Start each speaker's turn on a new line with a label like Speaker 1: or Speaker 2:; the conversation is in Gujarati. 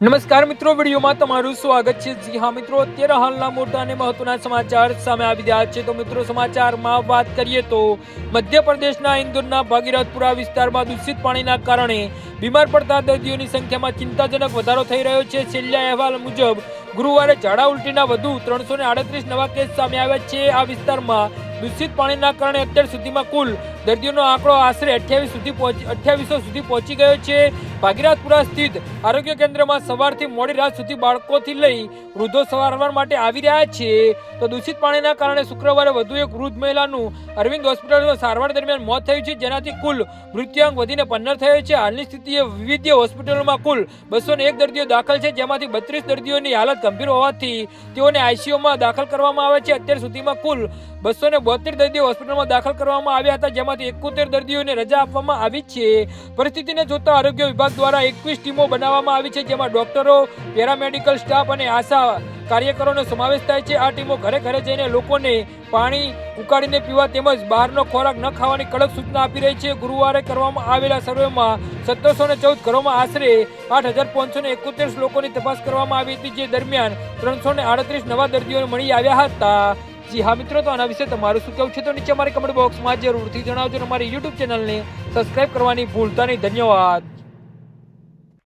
Speaker 1: નમસ્કાર મિત્રો, વિડીયોમાં તમારું સ્વાગત છે। જી હા મિત્રો, અત્યારે હાલના મોટા અને મહત્વના સમાચાર સામે આવી રહ્યા છે। તો મિત્રો, સમાચારમાં વાત કરીએ તો મધ્યપ્રદેશના ઇન્દોરના ભાગીરથપુરા વિસ્તારમાં દૂષિત પાણીના કારણે બીમાર પડતા દર્દીઓની સંખ્યામાં ચિંતાજનક વધારો થઈ રહ્યો છે। છેલ્લા અહેવાલ મુજબ ગુરુવારે ઝાડા ઉલટીના વધુ 338 નવા કેસ સામે આવ્યા છે। આ વિસ્તારમાં દૂષિત પાણીના કારણે અત્યાર સુધીમાં કુલ દર્દીઓનો આંકડો આશરે 2800 સુધી પહોંચી ગયો છે। ભાગીરથપુરા સ્થિત આરોગ્ય કેન્દ્રમાં સવારથી મોડી રાત સુધી બાળકોથી લઈ વૃદ્ધો સારવાર માટે આવી રહ્યા છે। તો દૂષિત પાણીના કારણે શુક્રવારે વધુ એક વૃદ્ધ મહિલાનું અરવિંદ હોસ્પિટલમાં સારવાર દરમિયાન મોત થયું છે, જેનાથી કુલ મૃત્યુઆંક વધીને 15 થયો છે। હાલની સ્થિતિએ વિવિધ હોસ્પિટલોમાં કુલ 201 દર્દીઓ દાખલ છે, જેમાંથી 32 દર્દીઓની હાલત ગંભીર હોવાથી તેઓને આઈસીયુમાં દાખલ કરવામાં આવે છે। અત્યાર સુધીમાં કુલ 272 દર્દીઓ હોસ્પિટલમાં દાખલ કરવામાં આવ્યા હતા, જેમાંથી 71 દર્દીઓને રજા આપવામાં આવી છે। પરિસ્થિતિને જોતા આરોગ્ય વિભાગ દ્વારા 21 ટીમો બનાવવામાં આવી છે, જેમાં ડોક્ટરો, પેરામેડિકલ સ્ટાફ અને આશા કાર્યકરોનો સમાવેશ થાય છે। આ ટીમો ઘરે ઘરે જઈને લોકોને પાણી ઉકાળીને પીવા તેમજ બહારનો ખોરાક ન ખાવાની કડક સૂચના આપી રહી છે। ગુરુવારે કરવામાં આવેલા સર્વેમાં 1714 ઘરોમાં આશરે 8571 લોકોની તપાસ કરવામાં આવી હતી, જે દરમિયાન 338 નવા દર્દીઓ મળી આવ્યા હતા। જી હા મિત્રો, તો આના વિશે તમારું શું કહેવું છે તો નીચે અમારી કમેન્ટ બોક્સમાં જરૂરથી જણાવજો। અમારી યુટ્યુબ ચેનલને સબસ્ક્રાઇબ કરવાની ભૂલતા નહીં। ધન્યવાદ।